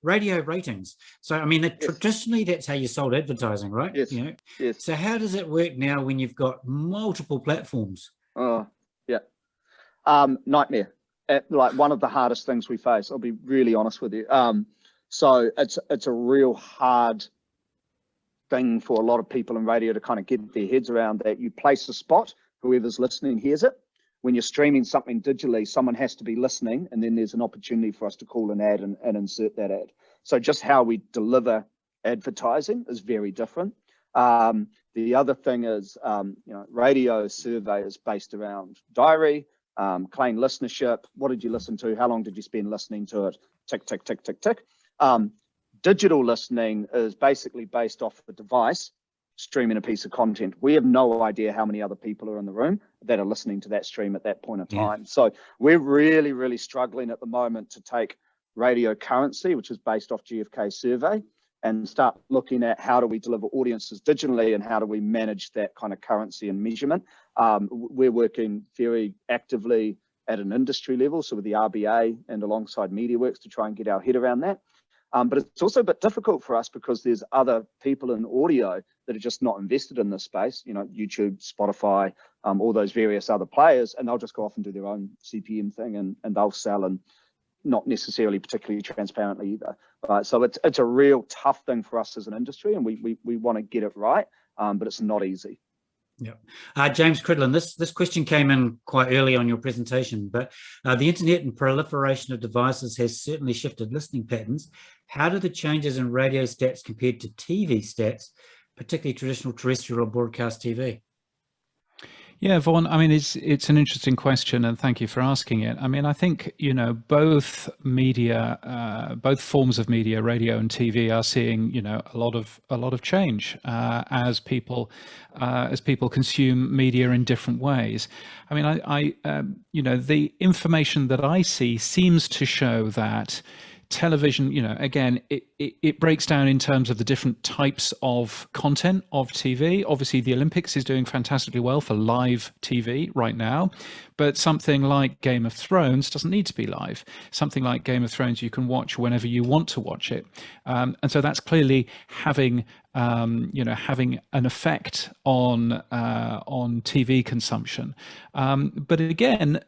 radio ratings. So, I mean, traditionally, that's how you sold advertising, right? Yes. Yes. So how does it work now when you've got multiple platforms? Oh, yeah. Nightmare. Like one of the hardest things we face. I'll be really honest with you. So it's a real hard thing for a lot of people in radio to kind of get their heads around that. You place a spot, whoever's listening hears it. When you're streaming something digitally, someone has to be listening, and then there's an opportunity for us to call an ad and insert that ad. So just how we deliver advertising is very different. The other thing is, radio survey is based around diary, claim listenership. What did you listen to? How long did you spend listening to it? Tick, tick, tick, tick, tick. Digital listening is basically based off the device streaming a piece of content. We have no idea how many other people are in the room that are listening to that stream at that point of time. Yeah. So we're really, really struggling at the moment to take radio currency, which is based off GfK survey, and start looking at how do we deliver audiences digitally and how do we manage that kind of currency and measurement. We're working very actively at an industry level, so with the RBA and alongside MediaWorks to try and get our head around that. But it's also a bit difficult for us because there's other people in audio that are just not invested in this space, YouTube, Spotify, all those various other players, and they'll just go off and do their own CPM thing and they'll sell, and not necessarily particularly transparently either. So it's a real tough thing for us as an industry, and we want to get it right, but it's not easy. Yeah. James Cridlin, this question came in quite early on your presentation, but the internet and proliferation of devices has certainly shifted listening patterns. How do the changes in radio stats compared to TV stats, particularly traditional terrestrial or broadcast TV? Yeah, Vaughan, I mean, it's an interesting question, and thank you for asking it. I mean, I think, both media, both forms of media, radio and TV, are seeing, a lot of change as people consume media in different ways. I mean, the information that I see seems to show that television, again, it breaks down in terms of the different types of content of TV. Obviously, the Olympics is doing fantastically well for live TV right now, but something like Game of Thrones doesn't need to be live. Something like Game of Thrones you can watch whenever you want to watch it, and so that's clearly having having an effect on TV consumption. But again,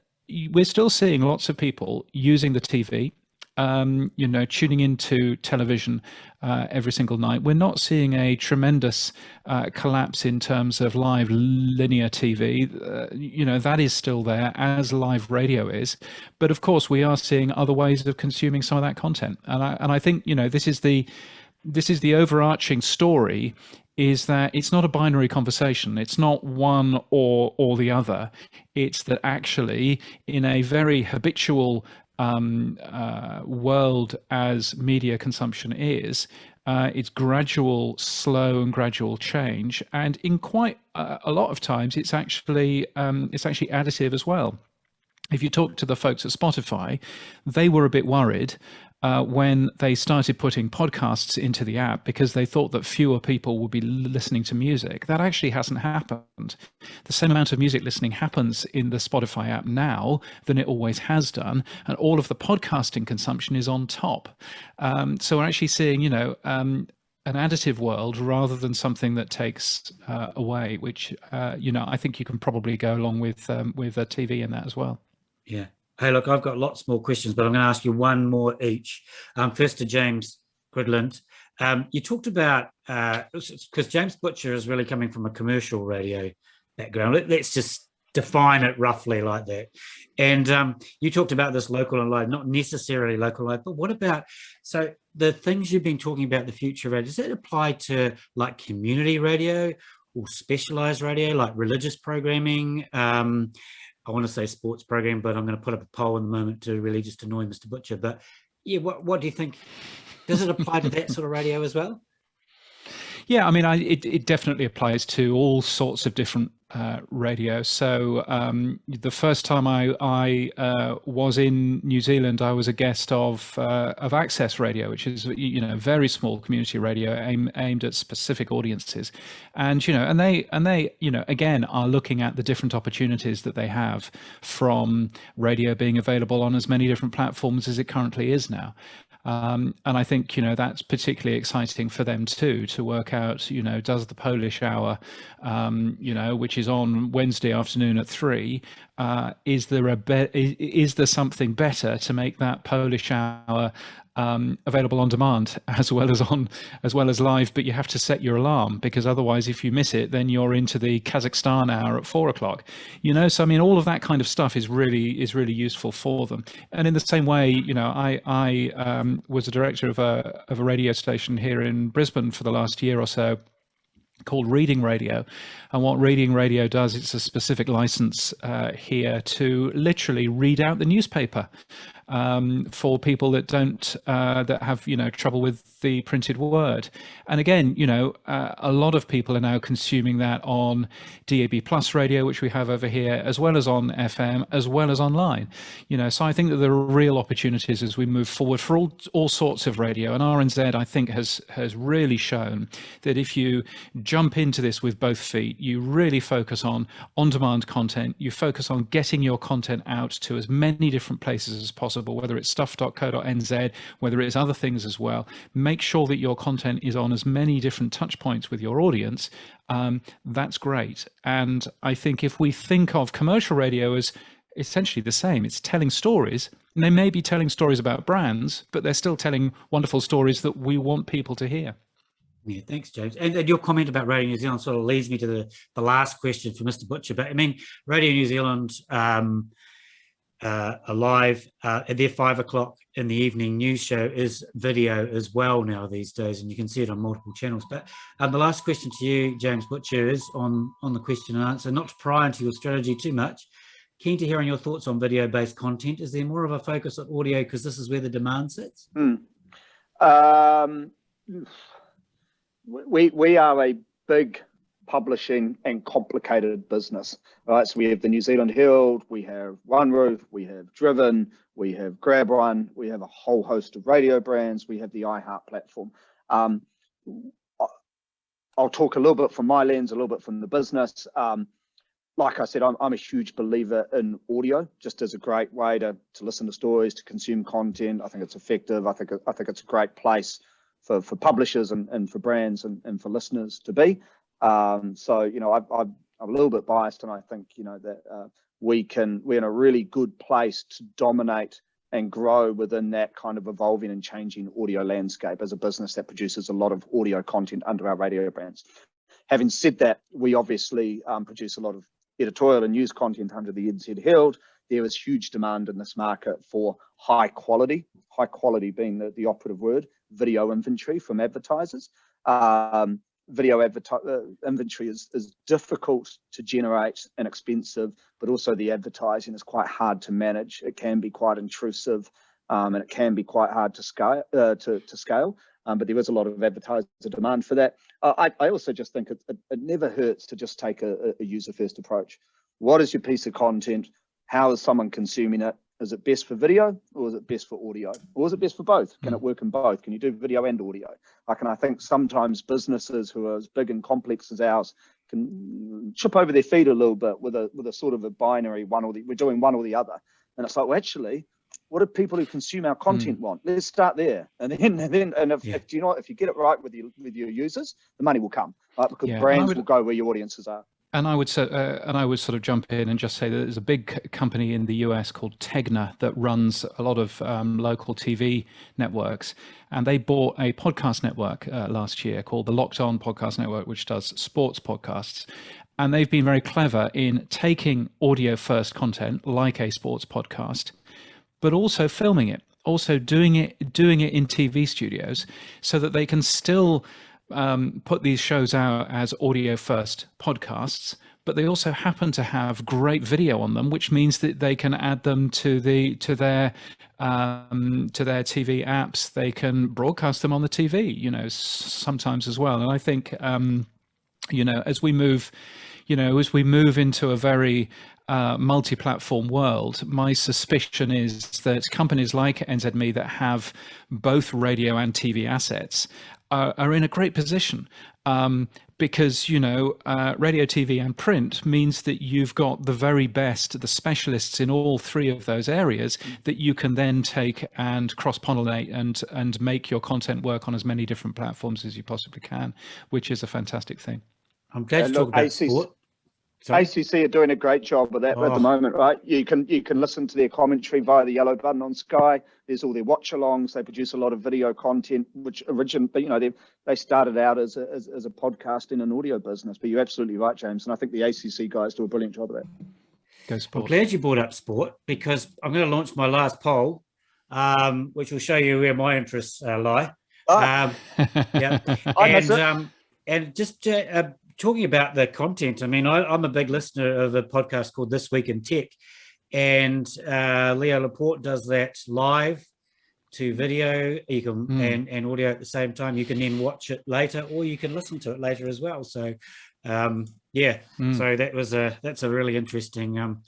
we're still seeing lots of people using the TV, tuning into television every single night. We're not seeing a tremendous collapse in terms of live linear TV. That is still there, as live radio is. But of course, we are seeing other ways of consuming some of that content. And I think, this is the overarching story, is that it's not a binary conversation. It's not one or the other. It's that actually, in a very habitual world as media consumption is, it's gradual, slow and gradual change. And in quite a lot of times, it's actually additive as well. If you talk to the folks at Spotify, they were a bit worried when they started putting podcasts into the app, because they thought that fewer people would be listening to music. That actually hasn't happened. The same amount of music listening happens in the Spotify app now than it always has done, and all of the podcasting consumption is on top. So we're actually seeing, an additive world rather than something that takes away, which I think you can probably go along with a TV in that as well. Yeah. Hey, look, I've got lots more questions, but I'm going to ask you one more each. First to James Gridland. You talked about, because James Butcher is really coming from a commercial radio background. Let's just define it roughly like that. And you talked about this local and live, not necessarily local and live, but what about, so the things you've been talking about, the future radio, does that apply to like community radio or specialized radio, like religious programming? I want to say sports program, but I'm going to put up a poll in the moment to really just annoy Mr. Butcher. But yeah, what do you think? Does it apply to that sort of radio as well? Yeah, I mean, it definitely applies to all sorts of different radio. So the first time I was in New Zealand, I was a guest of Access Radio, which is very small community radio aimed at specific audiences, and they again are looking at the different opportunities that they have from radio being available on as many different platforms as it currently is now. And I think, that's particularly exciting for them too, to work out, does the Polish hour, which is on Wednesday afternoon at 3, is there something better to make that Polish hour available on demand as well as live, but you have to set your alarm, because otherwise if you miss it, then you're into the Kazakhstan hour at 4 o'clock, so I mean, all of that kind of stuff is really useful for them. And in the same way, I was a director of a radio station here in Brisbane for the last year or so, called Reading Radio. And what Reading Radio does, it's a specific license here to literally read out the newspaper for people that don't that have trouble with the printed word. And again, a lot of people are now consuming that on DAB Plus radio, which we have over here, as well as on FM, as well as online. So I think that there are real opportunities as we move forward for all sorts of radio. And RNZ, I think, has really shown that if you jump into this with both feet, you really focus on on-demand content, you focus on getting your content out to as many different places as possible, whether it's stuff.co.nz, whether it's other things as well. Make sure that your content is on as many different touch points with your audience. That's great. And I think if we think of commercial radio as essentially the same, it's telling stories, and they may be telling stories about brands, but they're still telling wonderful stories that we want people to hear. Yeah, thanks, James. And your comment about Radio New Zealand sort of leads me to the last question for Mr. Butcher. But I mean, Radio New Zealand alive at their 5 o'clock in the evening news show is video as well now these days, and you can see it on multiple channels. But the last question to you, James Butcher, is on the question and answer, not to pry into your strategy too much. Keen to hear on your thoughts on video-based content. Is there more of a focus on audio because this is where the demand sits? We are a big publishing and complicated business, right? So we have the New Zealand Herald, we have One Roof, we have Driven, we have Grab One, we have a whole host of radio brands, we have the iHeart platform. I'll talk a little bit from my lens, a little bit from the business. Like I said, I'm a huge believer in audio, just as a great way to listen to stories, to consume content. I think it's effective. I think it's a great place for publishers and for brands and for listeners to be. So, you know, I'm a little bit biased, and I think, you know, that we're in a really good place to dominate and grow within that kind of evolving and changing audio landscape as a business that produces a lot of audio content under our radio brands. Having said that, we obviously produce a lot of editorial and news content under the NZ Herald. There is huge demand in this market for high quality being the operative word, video inventory from advertisers. Video inventory is difficult to generate and expensive, but also the advertising is quite hard to manage. It can be quite intrusive, and it can be quite hard to scale. But there is a lot of advertiser demand for that. I also just think it never hurts to just take a user-first approach. What is your piece of content? How is someone consuming it? Is it best for video, or is it best for audio, or is it best for both? Can it work in both? Can you do video and audio? And I think sometimes businesses who are as big and complex as ours can chip over their feet a little bit with a sort of a binary we're doing one or the other. And it's like, well, actually, what do people who consume our content want? Let's start there, and if you know, if you get it right with your users, the money will come, right? Because brands will go where your audiences are. And I would sort of jump in and just say that there's a big company in the US called Tegna that runs a lot of local TV networks, and they bought a podcast network last year called the Locked On Podcast Network, which does sports podcasts. And they've been very clever in taking audio first content like a sports podcast, but also filming it, also doing it in TV studios, so that they can still put these shows out as audio first podcasts, but they also happen to have great video on them, which means that they can add them to their TV apps. They can broadcast them on the TV, you know, sometimes as well. And I think you know, as we move into a very multi-platform world, my suspicion is that companies like NZME that have both radio and TV assets are in a great position, because, you know, radio, TV and print means that you've got the very best, the specialists in all three of those areas that you can then take and cross-pollinate and make your content work on as many different platforms as you possibly can, which is a fantastic thing. I'm glad to talk about sport. ACC are doing a great job of that at the moment, right? You can listen to their commentary via the yellow button on Sky. There's all their watch-alongs. They produce a lot of video content, which originally, you know, they started out as a podcast in an audio business. But you're absolutely right, James, and I think the ACC guys do a brilliant job of that. Go sport. I'm glad you brought up sport, because I'm going to launch my last poll, which will show you where my interests lie. And just talking about the content, I mean, I'm a big listener of a podcast called This Week in Tech, and Leo Laporte does that live to video. You can and audio at the same time. You can then watch it later, or you can listen to it later as well. So, so that's a really interesting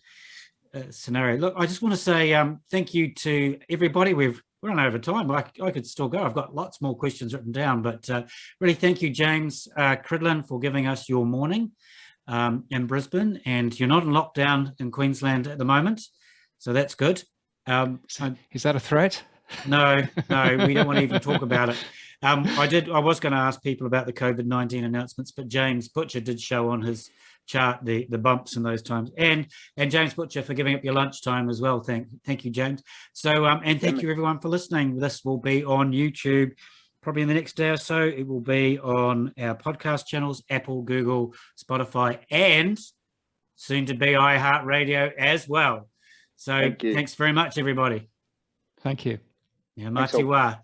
scenario. Look, I just want to say thank you to everybody. We've run over time. I could still go. I've got lots more questions written down, but really thank you, James Cridlin, for giving us your morning in Brisbane. And you're not in lockdown in Queensland at the moment, so that's good. Is that a threat? No, we don't want to even talk about it. I was going to ask people about the COVID-19 announcements, but James Butcher did show on his chart the bumps in those times, and James Butcher for giving up your lunchtime as well. Thank you, James. So and thank you everyone for listening. This will be on YouTube probably in the next day or so. It will be on our podcast channels, Apple, Google, Spotify, and soon to be iHeartRadio as well. So thanks very much, everybody. Thank you. Yeah, Matiwa.